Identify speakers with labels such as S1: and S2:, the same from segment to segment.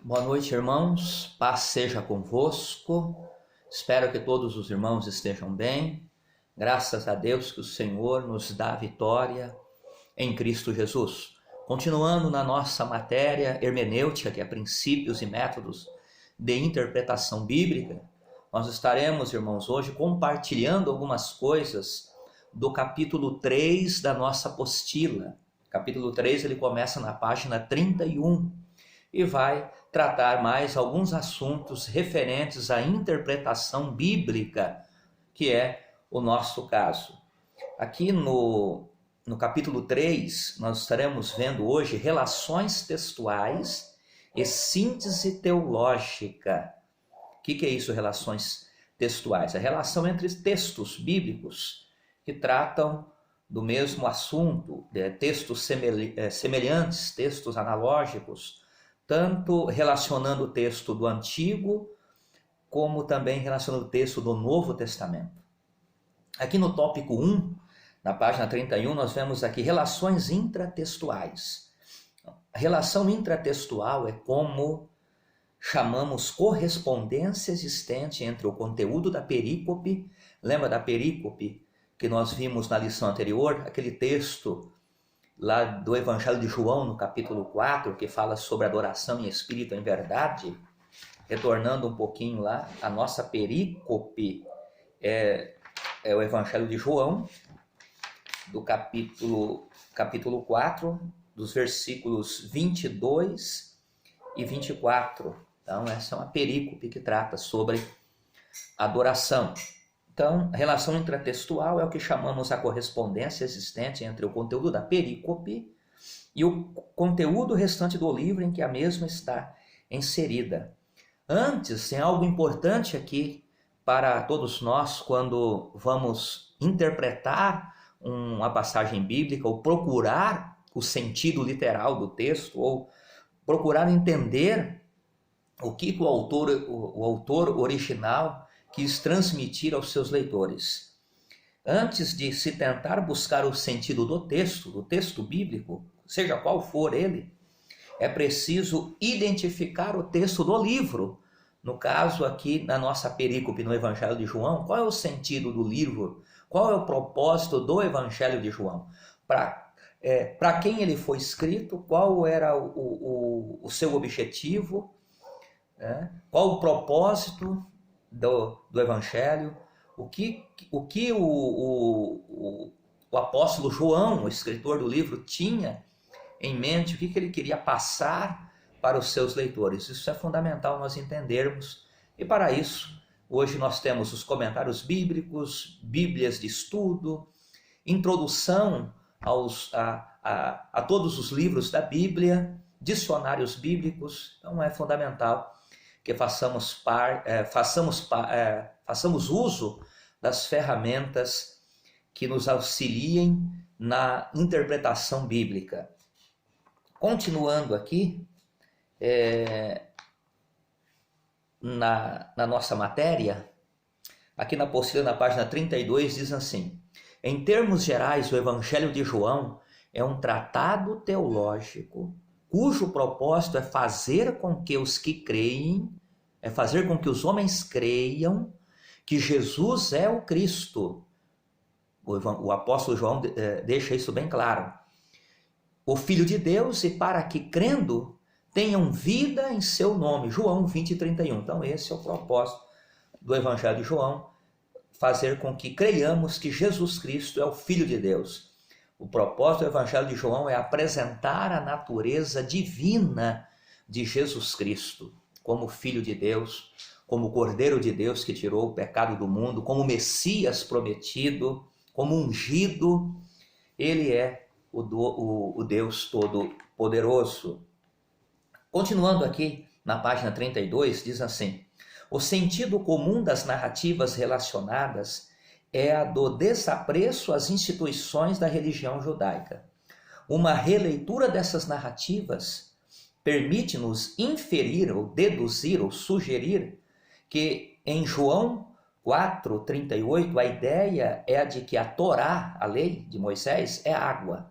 S1: Boa noite, irmãos. Paz seja convosco. Espero que todos os irmãos estejam bem. Graças a Deus que o Senhor nos dá a vitória em Cristo Jesus. Continuando na nossa matéria hermenêutica, que é princípios e métodos de interpretação bíblica, nós estaremos, irmãos, hoje compartilhando algumas coisas do capítulo 3 da nossa apostila. Capítulo 3, ele começa na página 31 e vai tratar mais alguns assuntos referentes à interpretação bíblica, que é o nosso caso. Aqui no capítulo 3, nós estaremos vendo hoje relações textuais e síntese teológica. O que é isso, relações textuais? A relação entre textos bíblicos que tratam do mesmo assunto, textos semelhantes, textos analógicos, tanto relacionando o texto do Antigo, como também relacionando o texto do Novo Testamento. Aqui no tópico 1, na página 31, nós vemos aqui relações intratextuais. A relação intratextual é como chamamos correspondência existente entre o conteúdo da perícope. Lembra da perícope que nós vimos na lição anterior? Aquele texto lá do Evangelho de João, no capítulo 4, que fala sobre adoração em espírito e em verdade. Retornando um pouquinho lá, a nossa perícope é o Evangelho de João, do capítulo 4, dos versículos 22 e 24. Então, essa é uma perícope que trata sobre adoração. Então, a relação intratextual é o que chamamos a correspondência existente entre o conteúdo da perícope e o conteúdo restante do livro em que a mesma está inserida. Antes, tem algo importante aqui para todos nós quando vamos interpretar uma passagem bíblica ou procurar o sentido literal do texto ou procurar entender o que o autor original quis transmitir aos seus leitores. Antes de se tentar buscar o sentido do texto bíblico, seja qual for ele, é preciso identificar o texto do livro. No caso aqui, na nossa perícope no Evangelho de João, qual é o sentido do livro? Qual é o propósito do Evangelho de João? Para quem ele foi escrito? Qual era o seu objetivo? Qual o propósito do Evangelho? O que o apóstolo João, o escritor do livro, tinha em mente, o que ele queria passar para os seus leitores. Isso é fundamental nós entendermos, e para isso, hoje nós temos os comentários bíblias de estudo, introdução a todos os livros da Bíblia, dicionários bíblicos. Então é fundamental que façamos uso das ferramentas que nos auxiliem na interpretação bíblica. Continuando aqui, na nossa matéria, aqui na apostila, na página 32, diz assim: em termos gerais, o Evangelho de João é um tratado teológico cujo propósito é fazer com que os homens creiam que Jesus é o Cristo. O apóstolo João deixa isso bem claro. O Filho de Deus, e para que, crendo, tenham vida em seu nome. João 20:31. Então esse é o propósito do Evangelho de João, fazer com que creiamos que Jesus Cristo é o Filho de Deus. O propósito do Evangelho de João é apresentar a natureza divina de Jesus Cristo, como Filho de Deus, como Cordeiro de Deus que tirou o pecado do mundo, como Messias prometido, como ungido. Ele é o Deus Todo-Poderoso. Continuando aqui na página 32, diz assim: o sentido comum das narrativas relacionadas é a do desapreço às instituições da religião judaica. Uma releitura dessas narrativas permite-nos inferir ou deduzir ou sugerir que em João 4:38 a ideia é a de que a Torá, a lei de Moisés, é água.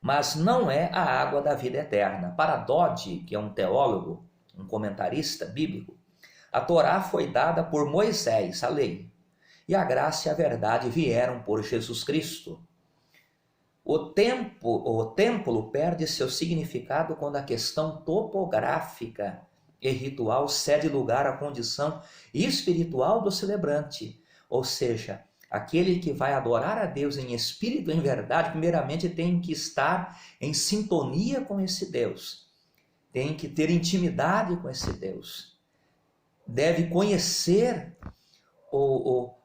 S1: mas não é a água da vida eterna. Para Dodge, que é um teólogo um comentarista bíblico, a Torá foi dada por Moisés, a lei, e a graça e a verdade vieram por Jesus Cristo. O templo perde seu significado quando a questão topográfica e ritual cede lugar à condição espiritual do celebrante, ou seja, aquele que vai adorar a Deus em espírito e em verdade, primeiramente tem que estar em sintonia com esse Deus, tem que ter intimidade com esse Deus, deve conhecer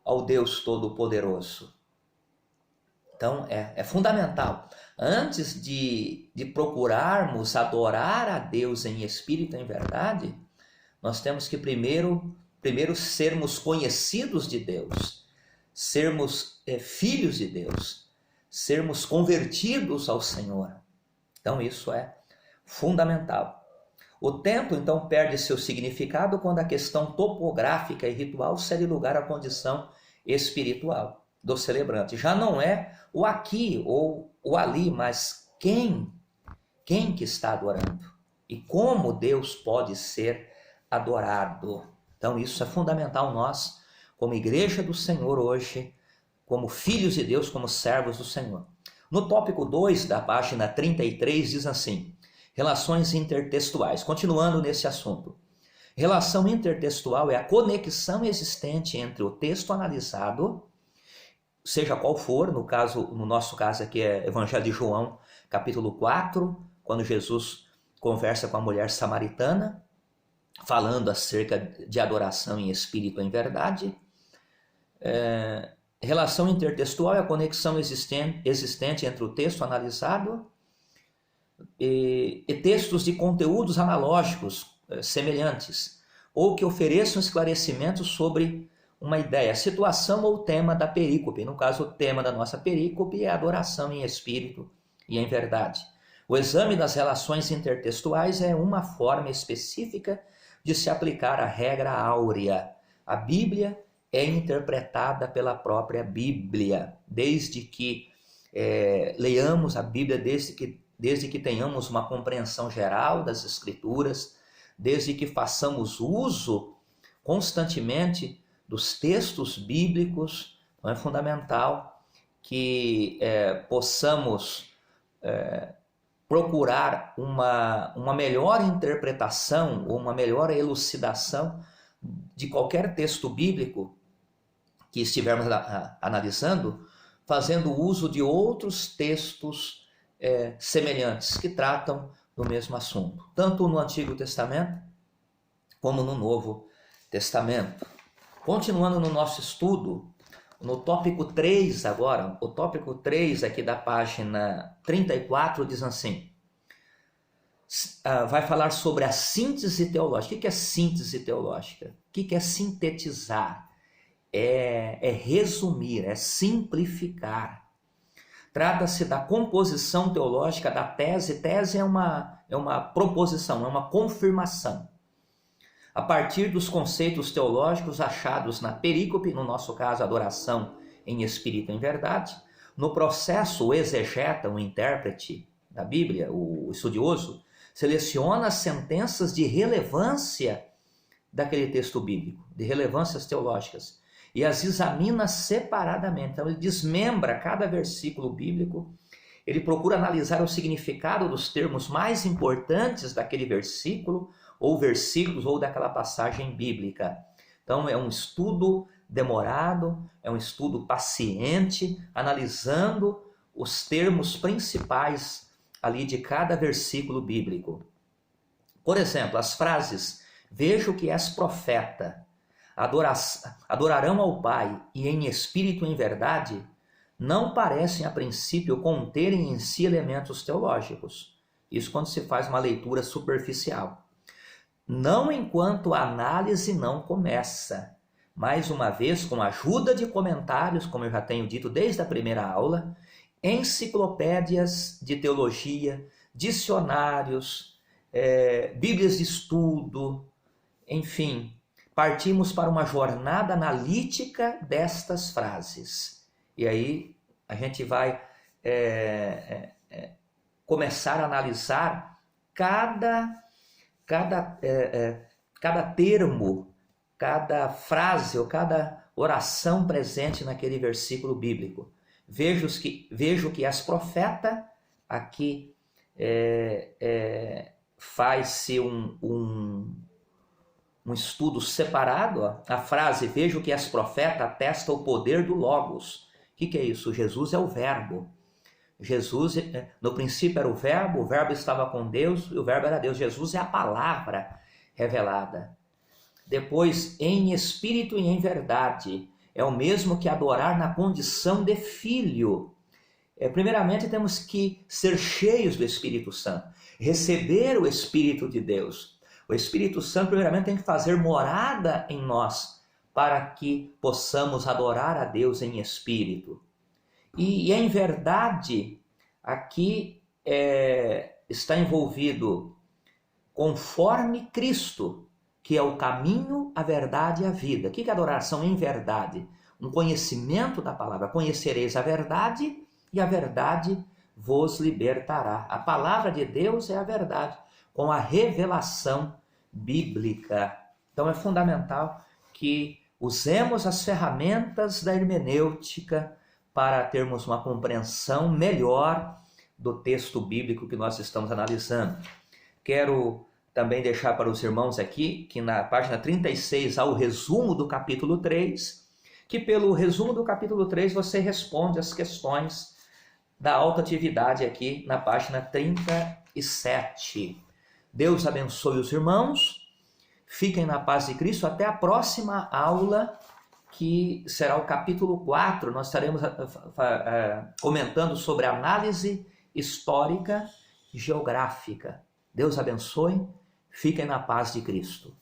S1: ao Deus Todo-Poderoso. Então é fundamental, antes de procurarmos adorar a Deus em espírito e em verdade, nós temos que primeiro sermos conhecidos de Deus, sermos filhos de Deus, sermos convertidos ao Senhor. Então isso é fundamental. O templo então perde seu significado quando a questão topográfica e ritual cede lugar à condição espiritual do celebrante. Já não é o aqui ou o ali, mas quem que está adorando e como Deus pode ser adorado. Então isso é fundamental nós, como igreja do Senhor hoje, como filhos de Deus, como servos do Senhor. No tópico 2 da página 33 diz assim: relações intertextuais. Continuando nesse assunto. Relação intertextual é a conexão existente entre o texto analisado, seja qual for, no nosso caso aqui é Evangelho de João, capítulo 4, quando Jesus conversa com a mulher samaritana, falando acerca de adoração em espírito e em verdade. Relação intertextual é a conexão existente entre o texto analisado e textos de conteúdos analógicos semelhantes, ou que ofereçam esclarecimentos sobre uma ideia, situação ou tema da perícope. No caso, o tema da nossa perícope é a adoração em espírito e em verdade. O exame das relações intertextuais é uma forma específica de se aplicar a regra áurea. A Bíblia é interpretada pela própria Bíblia, desde que leiamos a Bíblia, desde que tenhamos uma compreensão geral das Escrituras, desde que façamos uso constantemente dos textos bíblicos. Não é fundamental que possamos procurar uma melhor interpretação ou uma melhor elucidação de qualquer texto bíblico que estivermos analisando, fazendo uso de outros textos semelhantes que tratam do mesmo assunto, tanto no Antigo Testamento como no Novo Testamento. Continuando no nosso estudo, no tópico 3 agora, o tópico 3 aqui da página 34 diz assim, vai falar sobre a síntese teológica. O que é síntese teológica? O que é sintetizar? É resumir, é simplificar. Trata-se da composição teológica da tese. Tese é uma proposição, é uma confirmação. A partir dos conceitos teológicos achados na perícope, no nosso caso, adoração em espírito e em verdade, no processo, o exegeta, o intérprete da Bíblia, o estudioso, seleciona as sentenças de relevância daquele texto bíblico, de relevâncias teológicas, e as examina separadamente. Então ele desmembra cada versículo bíblico, ele procura analisar o significado dos termos mais importantes daquele versículo, ou versículos, ou daquela passagem bíblica. Então é um estudo demorado, é um estudo paciente, analisando os termos principais ali de cada versículo bíblico. Por exemplo, as frases, vejo que és profeta, adorarão ao Pai e em espírito e em verdade, não parecem a princípio conterem em si elementos teológicos. Isso quando se faz uma leitura superficial. Não enquanto a análise não começa. Mais uma vez, com a ajuda de comentários, como eu já tenho dito desde a primeira aula, enciclopédias de teologia, dicionários, bíblias de estudo, enfim, partimos para uma jornada analítica destas frases. E aí a gente vai começar a analisar cada cada termo, cada frase ou cada oração presente naquele versículo bíblico. Vejo que as profeta, aqui faz-se um estudo separado. Ó. A frase, vejo que és profeta, atesta o poder do Logos. O que é isso? Jesus é o verbo. Jesus, no princípio era o verbo estava com Deus e o verbo era Deus. Jesus é a palavra revelada. Depois, em espírito e em verdade, é o mesmo que adorar na condição de filho. Primeiramente, temos que ser cheios do Espírito Santo, receber o Espírito de Deus. O Espírito Santo, primeiramente, tem que fazer morada em nós, para que possamos adorar a Deus em espírito. E em verdade, aqui está envolvido conforme Cristo, que é o caminho, a verdade e a vida. O que é adoração em verdade? Um conhecimento da palavra. Conhecereis a verdade e a verdade vos libertará. A palavra de Deus é a verdade, com a revelação bíblica. Então é fundamental que usemos as ferramentas da hermenêutica para termos uma compreensão melhor do texto bíblico que nós estamos analisando. Quero também deixar para os irmãos aqui que na página 36 há o resumo do capítulo 3, que pelo resumo do capítulo 3 você responde as questões da autoatividade aqui na página 37. Deus abençoe os irmãos, fiquem na paz de Cristo, até a próxima aula, que será o capítulo 4, nós estaremos comentando sobre análise histórica e geográfica. Deus abençoe, fiquem na paz de Cristo.